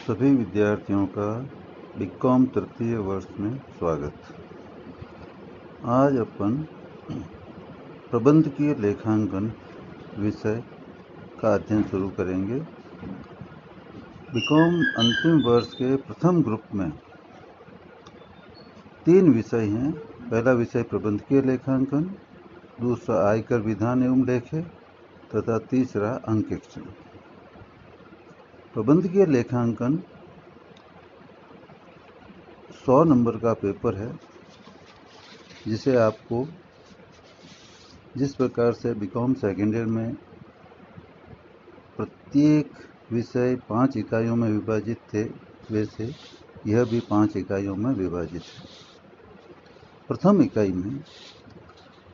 सभी विद्यार्थियों का बीकॉम तृतीय वर्ष में स्वागत। आज अपन प्रबंधकीय लेखांकन विषय का अध्ययन शुरू करेंगे। बीकॉम अंतिम वर्ष के प्रथम ग्रुप में 3 विषय हैं। पहला विषय प्रबंधकीय लेखांकन, दूसरा आयकर विधान एवं लेखे तथा तीसरा अंकेक्षण। प्रबंधकीय लेखांकन 100 नंबर का पेपर है, जिसे आपको जिस प्रकार से बीकॉम सेकेंड ईयर में प्रत्येक विषय 5 इकाइयों में विभाजित थे, वैसे यह भी 5 इकाइयों में विभाजित है। प्रथम इकाई में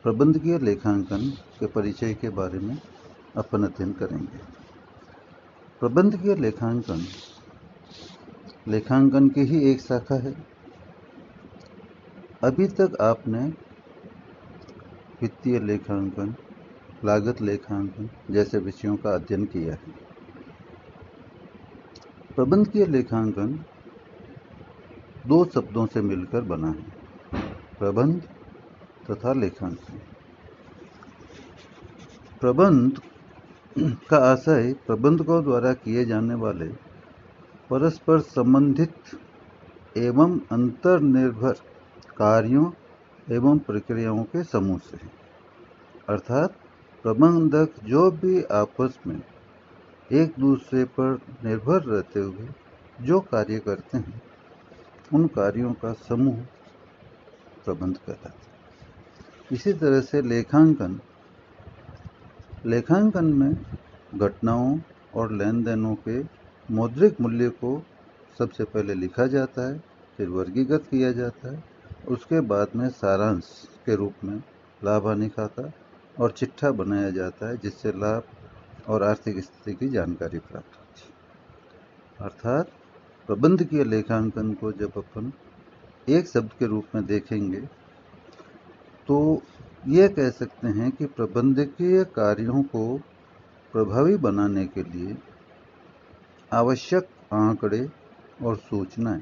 प्रबंधकीय लेखांकन के परिचय के बारे में अपन अध्ययन करेंगे। प्रबंधकीय लेखांकन की ही एक शाखा है। अभी तक आपने वित्तीय लेखांकन, लागत लेखांकन जैसे विषयों का अध्ययन किया है। प्रबंधकीय लेखांकन 2 शब्दों से मिलकर बना है, प्रबंध तथा लेखांकन। प्रबंध का आशय प्रबंधकों द्वारा किए जाने वाले परस्पर संबंधित एवं अंतर्निर्भर कार्यों एवं प्रक्रियाओं के समूह से है। अर्थात प्रबंधक जो भी आपस में एक दूसरे पर निर्भर रहते हुए जो कार्य करते हैं, उन कार्यों का समूह प्रबंध कहलाता है। इसी तरह से लेखांकन में घटनाओं और लेन देनों के मौद्रिक मूल्य को सबसे पहले लिखा जाता है, फिर वर्गीकृत किया जाता है, उसके बाद में सारांश के रूप में लाभ हानि खाता और चिट्ठा बनाया जाता है, जिससे लाभ और आर्थिक स्थिति की जानकारी प्राप्त होती है। अर्थात प्रबंधकीय लेखांकन को जब अपन एक शब्द के रूप में देखेंगे तो ये कह सकते हैं कि प्रबंधकीय कार्यों को प्रभावी बनाने के लिए आवश्यक आंकड़े और सूचनाएं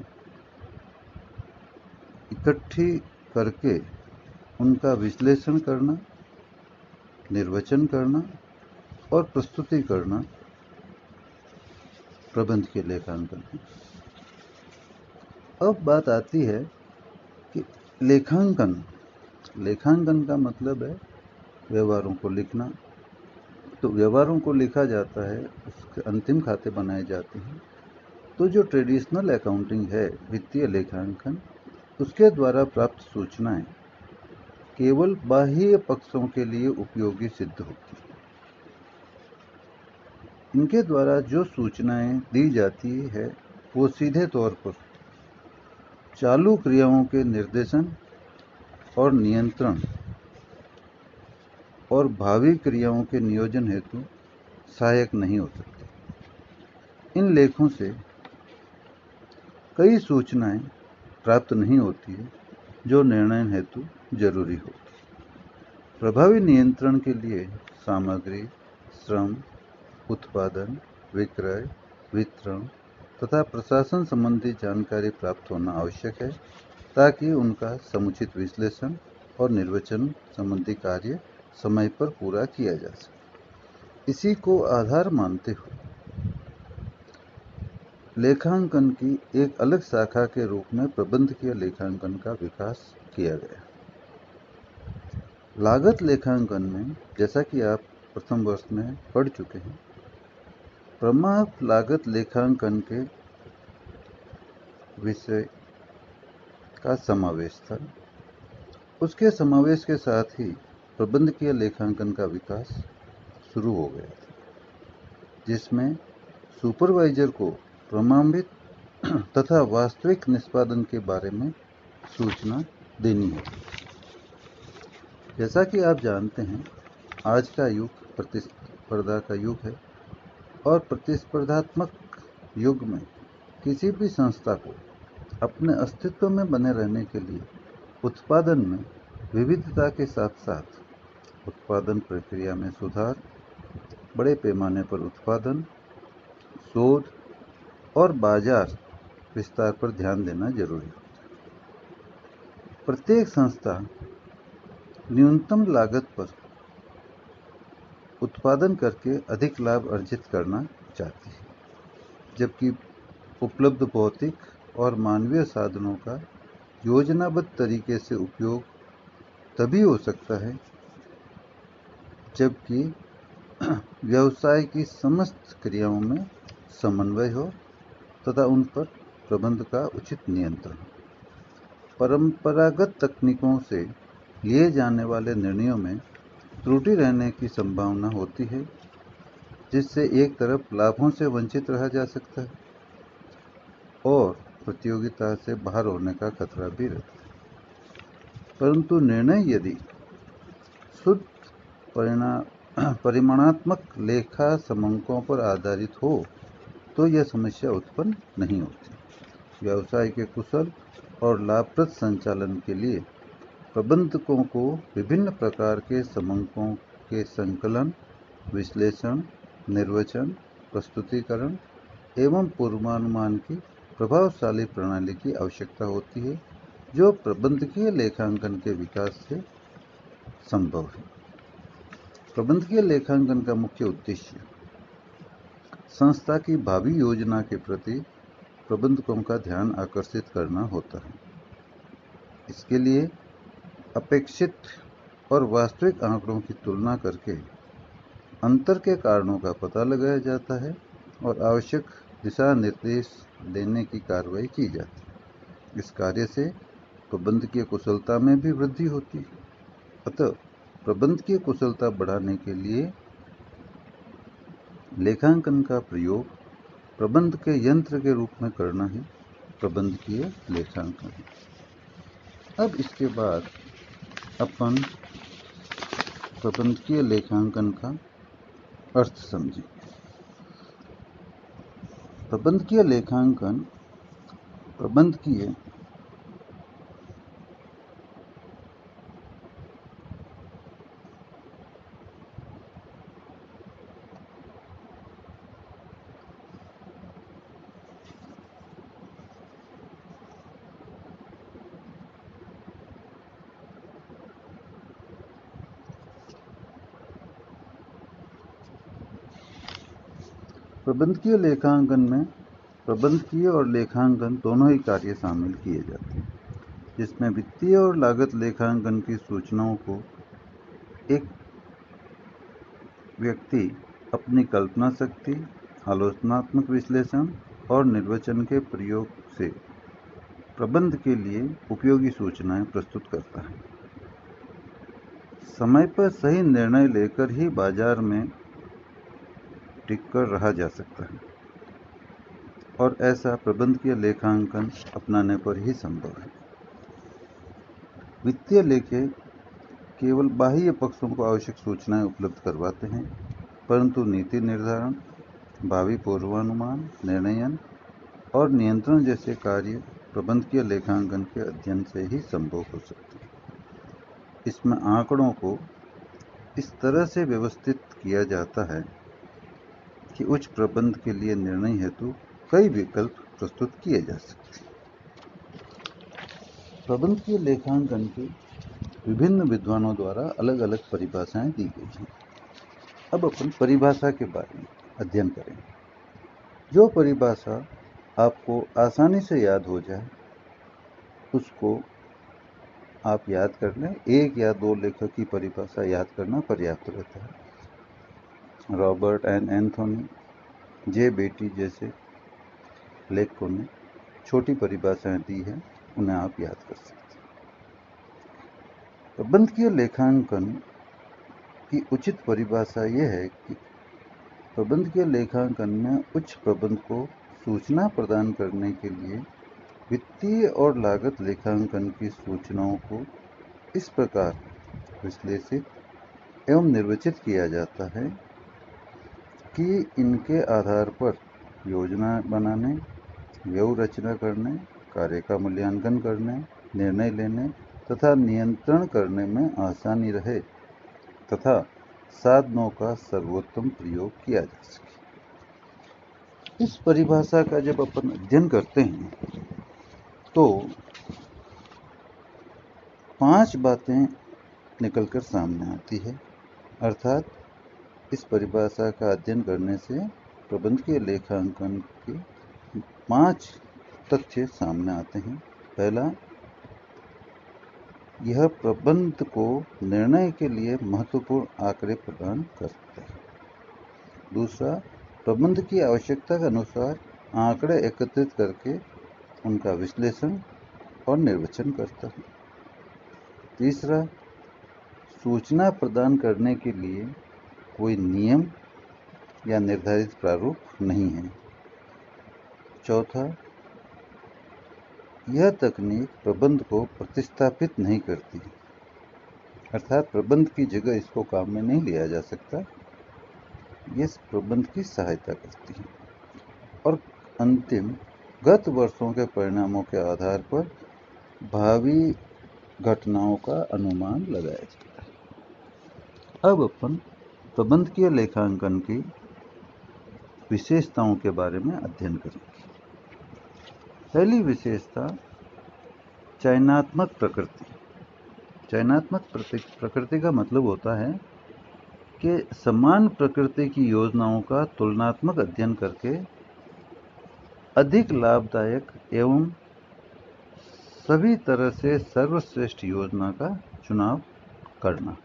इकट्ठी करके उनका विश्लेषण करना, निर्वचन करना और प्रस्तुति करना प्रबंधकीय लेखांकन है। अब बात आती है कि लेखांकन का मतलब है व्यवहारों को लिखना। तो व्यवहारों को लिखा जाता है, उसके अंतिम खाते बनाए जाते हैं। तो जो ट्रेडिशनल अकाउंटिंग है, वित्तीय लेखांकन, उसके द्वारा प्राप्त सूचनाएं केवल बाह्य पक्षों के लिए उपयोगी सिद्ध होती है। इनके द्वारा जो सूचनाएं दी जाती है वो सीधे तौर पर चालू क्रियाओं के निर्देशन और नियंत्रण और भावी क्रियाओं के नियोजन हेतु सहायक नहीं हो सकती। इन लेखों से कई सूचनाएं प्राप्त नहीं होती है जो निर्णय हेतु जरूरी होती है। प्रभावी नियंत्रण के लिए सामग्री, श्रम, उत्पादन, विक्रय, वितरण तथा प्रशासन संबंधी जानकारी प्राप्त होना आवश्यक है, ताकि उनका समुचित विश्लेषण और निर्वचन संबंधी कार्य समय पर पूरा किया जा सके। इसी को आधार मानते हुए लेखांकन की एक अलग शाखा के रूप में प्रबंधकीय लेखांकन का विकास किया गया। लागत लेखांकन में, जैसा कि आप प्रथम वर्ष में पढ़ चुके हैं, प्रमुख लागत लेखांकन के विषय का समावेश था। उसके समावेश के साथ ही प्रबंधकीय लेखांकन का विकास शुरू हो गया था, जिसमें सुपरवाइजर को प्रमाणित तथा वास्तविक निष्पादन के बारे में सूचना देनी है। जैसा कि आप जानते हैं, आज का युग प्रतिस्पर्धा का युग है और प्रतिस्पर्धात्मक युग में किसी भी संस्था को अपने अस्तित्व में बने रहने के लिए उत्पादन में विविधता के साथ साथ उत्पादन प्रक्रिया में सुधार, बड़े पैमाने पर उत्पादन, शोध और बाजार विस्तार पर ध्यान देना जरूरी है। प्रत्येक संस्था न्यूनतम लागत पर उत्पादन करके अधिक लाभ अर्जित करना चाहती है, जबकि उपलब्ध भौतिक और मानवीय साधनों का योजनाबद्ध तरीके से उपयोग तभी हो सकता है जबकि व्यवसाय की समस्त क्रियाओं में समन्वय हो तथा उन पर प्रबंध का उचित नियंत्रण हो। परंपरागत तकनीकों से लिए जाने वाले निर्णयों में त्रुटि रहने की संभावना होती है, जिससे एक तरफ लाभों से वंचित रहा जा सकता है और प्रतियोगिता से बाहर होने का खतरा भी रहता है। परंतु निर्णय यदि शुद्ध परिमाणात्मक लेखा समंकों पर आधारित हो तो यह समस्या उत्पन्न नहीं होती। व्यवसाय के कुशल और लाभप्रद संचालन के लिए प्रबंधकों को विभिन्न प्रकार के समंकों के संकलन, विश्लेषण, निर्वचन, प्रस्तुतिकरण एवं पूर्वानुमान की प्रभावशाली प्रणाली की आवश्यकता होती है, जो प्रबंधकीय लेखांकन के विकास से संभव है। प्रबंधकीय लेखांकन का मुख्य उद्देश्य संस्था की भावी योजना के प्रति प्रबंधकों का ध्यान आकर्षित करना होता है। इसके लिए अपेक्षित और वास्तविक आंकड़ों की तुलना करके अंतर के कारणों का पता लगाया जाता है और आवश्यक दिशा निर्देश देने की कार्रवाई की जाती है। इस कार्य से प्रबंधकीय कुशलता में भी वृद्धि होती है। अतः प्रबंधकीय कुशलता बढ़ाने के लिए लेखांकन का प्रयोग प्रबंध के यंत्र के रूप में करना ही प्रबंधकीय लेखांकन है। अब इसके बाद अपन प्रबंधकीय लेखांकन का अर्थ समझें। प्रबंधकीय लेखांकन प्रबंधकीय प्रबंधकीय लेखांकन में प्रबंधकीय और लेखांकन दोनों ही कार्य शामिल किए जाते हैं, जिसमें वित्तीय और लागत लेखांकन की सूचनाओं को एक व्यक्ति अपनी कल्पना शक्ति, आलोचनात्मक विश्लेषण और निर्वचन के प्रयोग से प्रबंध के लिए उपयोगी सूचनाएं प्रस्तुत करता है। समय पर सही निर्णय लेकर ही बाजार में टिककर रहा जा सकता है और ऐसा प्रबंधकीय लेखांकन अपनाने पर ही संभव है। वित्तीय लेखे केवल बाह्य पक्षों को आवश्यक सूचनाएं उपलब्ध करवाते हैं, परंतु नीति निर्धारण, भावी पूर्वानुमान, निर्णयन और नियंत्रण जैसे कार्य प्रबंधकीय लेखांकन के अध्ययन से ही संभव हो सकते हैं। इसमें आंकड़ों को इस तरह से व्यवस्थित किया जाता है कि उच्च प्रबंध के लिए निर्णय हेतु कई विकल्प प्रस्तुत किए जा सकते हैं। प्रबंधकीय लेखांकन की विभिन्न विद्वानों द्वारा अलग अलग परिभाषाएं दी गई हैं। अब अपन परिभाषा के बारे में अध्ययन करेंगे। जो परिभाषा आपको आसानी से याद हो जाए उसको आप याद कर लें। एक या दो लेखक की परिभाषा याद करना पर्याप्त रहता है। रॉबर्ट एन एंथोनी, जे बेटी जैसे लेखकों ने छोटी परिभाषाएं दी हैं, उन्हें आप याद कर सकते हैं। प्रबंधकीय लेखांकन की उचित परिभाषा यह है कि प्रबंधकीय लेखांकन में उच्च प्रबंध को सूचना प्रदान करने के लिए वित्तीय और लागत लेखांकन की सूचनाओं को इस प्रकार विश्लेषित एवं निर्वचित किया जाता है कि इनके आधार पर योजना बनाने, व्यय रचना करने, कार्य का मूल्यांकन करने, निर्णय लेने तथा नियंत्रण करने में आसानी रहे तथा साधनों का सर्वोत्तम प्रयोग किया जा सके। इस परिभाषा का जब अपन अध्ययन करते हैं तो 5 बातें निकलकर सामने आती है। अर्थात इस परिभाषा का अध्ययन करने से प्रबंधकीय लेखांकन के 5 तथ्य सामने आते हैं। पहला, यह प्रबंध को निर्णय के लिए महत्वपूर्ण आंकड़े प्रदान करता है। दूसरा, प्रबंध की आवश्यकता के अनुसार आंकड़े एकत्रित करके उनका विश्लेषण और निर्वचन करता है। तीसरा, सूचना प्रदान करने के लिए कोई नियम या निर्धारित प्रारूप नहीं है। चौथा, यह तकनीक प्रबंध को प्रतिस्थापित नहीं करती, अर्थात प्रबंध की जगह इसको काम में नहीं लिया जा सकता, ये प्रबंध की सहायता करती है। और अंतिम, गत वर्षों के परिणामों के आधार पर भावी घटनाओं का अनुमान लगाया जाता है। अब अपन प्रबंधकीय लेखांकन की विशेषताओं के बारे में अध्ययन करेंगे। पहली विशेषता, चयनात्मक प्रकृति। चयनात्मक प्रकृति का मतलब होता है कि समान प्रकृति की योजनाओं का तुलनात्मक अध्ययन करके अधिक लाभदायक एवं सभी तरह से सर्वश्रेष्ठ योजना का चुनाव करना।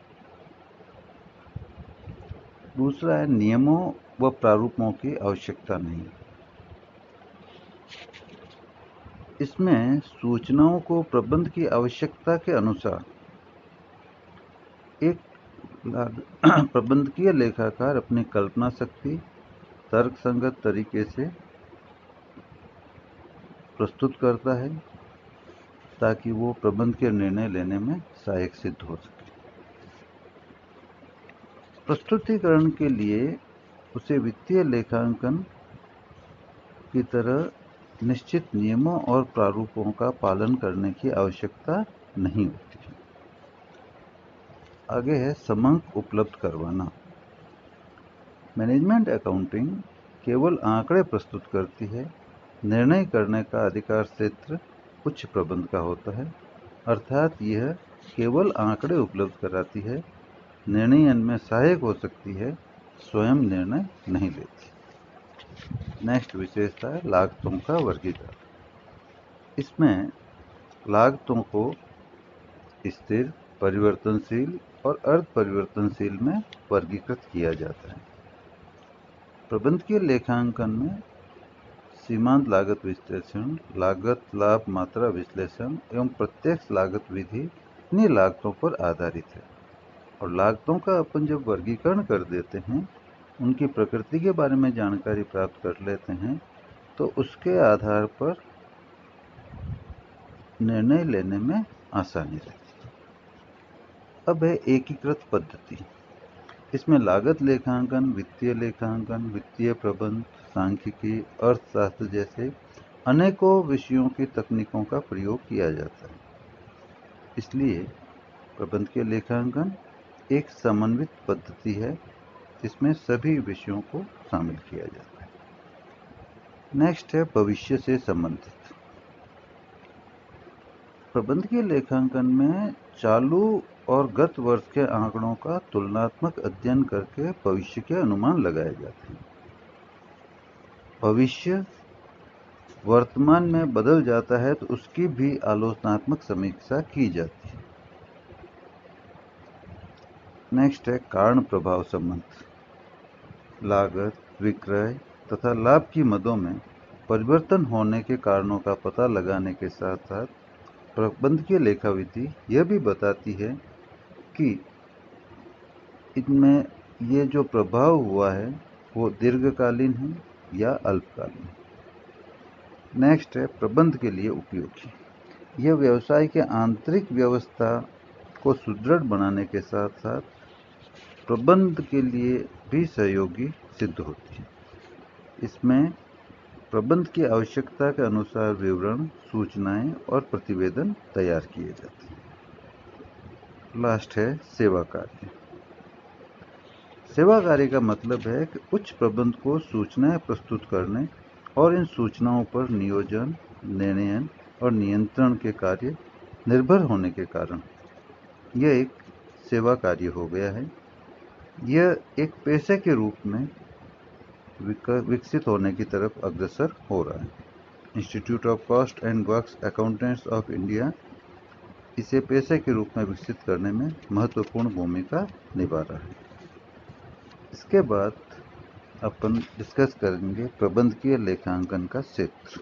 दूसरा है, नियमों व प्रारूपों की आवश्यकता नहीं। इसमें सूचनाओं को प्रबंध की आवश्यकता के अनुसार एक प्रबंधकीय लेखाकार अपनी कल्पना शक्ति तर्कसंगत तरीके से प्रस्तुत करता है ताकि वो प्रबंध के निर्णय लेने में सहायक सिद्ध हो सके। प्रस्तुतिकरण के लिए उसे वित्तीय लेखांकन की तरह निश्चित नियमों और प्रारूपों का पालन करने की आवश्यकता नहीं होती। आगे है समंक उपलब्ध करवाना। मैनेजमेंट अकाउंटिंग केवल आंकड़े प्रस्तुत करती है। निर्णय करने का अधिकार क्षेत्र उच्च प्रबंध का होता है, अर्थात यह केवल आंकड़े उपलब्ध कराती है, निर्णय में सहायक हो सकती है, स्वयं निर्णय नहीं लेती। नेक्स्ट विशेषता है लागतों का वर्गीकरण। इसमें लागतों को स्थिर, परिवर्तनशील और अर्ध परिवर्तनशील में वर्गीकृत किया जाता है। प्रबंधकीय लेखांकन में सीमांत लागत विश्लेषण, लागत लाभ मात्रा विश्लेषण एवं प्रत्यक्ष लागत विधि इन्हीं लागतों पर आधारित है। और लागतों का अपन जब वर्गीकरण कर देते हैं, उनकी प्रकृति के बारे में जानकारी प्राप्त कर लेते हैं, तो उसके आधार पर निर्णय लेने में आसानी रहती है। अब है एकीकृत पद्धति। इसमें लागत लेखांकन, वित्तीय लेखांकन, वित्तीय प्रबंध, सांख्यिकी, अर्थशास्त्र जैसे अनेकों विषयों की तकनीकों का प्रयोग किया जाता है। इसलिए प्रबंधकीय लेखांकन एक समन्वित पद्धति है जिसमें सभी विषयों को शामिल किया जाता है। नेक्स्ट है भविष्य से संबंधित। प्रबंधकीय लेखांकन में चालू और गत वर्ष के आंकड़ों का तुलनात्मक अध्ययन करके भविष्य के अनुमान लगाए जाते हैं। भविष्य वर्तमान में बदल जाता है तो उसकी भी आलोचनात्मक समीक्षा की जाती है। नेक्स्ट है कारण प्रभाव संबंध। लागत, विक्रय तथा लाभ की मदों में परिवर्तन होने के कारणों का पता लगाने के साथ साथ प्रबंधकीय लेखा विधि यह भी बताती है कि इनमें ये जो प्रभाव हुआ है वो दीर्घकालीन है या अल्पकालीन। नेक्स्ट है प्रबंध के लिए उपयोगी। यह व्यवसाय के आंतरिक व्यवस्था को सुदृढ़ बनाने के साथ साथ प्रबंध के लिए भी सहयोगी सिद्ध होती है। इसमें प्रबंध की आवश्यकता के अनुसार विवरण, सूचनाएं और प्रतिवेदन तैयार किए जाते हैं। लास्ट है सेवा कार्य। सेवा कार्य का मतलब है कि उच्च प्रबंध को सूचनाएं प्रस्तुत करने और इन सूचनाओं पर नियोजन, निर्णयन और नियंत्रण के कार्य निर्भर होने के कारण यह एक सेवा कार्य हो गया है। यह एक पेशे के रूप में विकसित होने की तरफ अग्रसर हो रहा है। Institute of cost and works accountants of India इसे पेशे के रूप में विकसित करने में महत्वपूर्ण भूमिका निभा रहा है। इसके बाद अपन डिस्कस करेंगे प्रबंधकीय लेखांकन का क्षेत्र।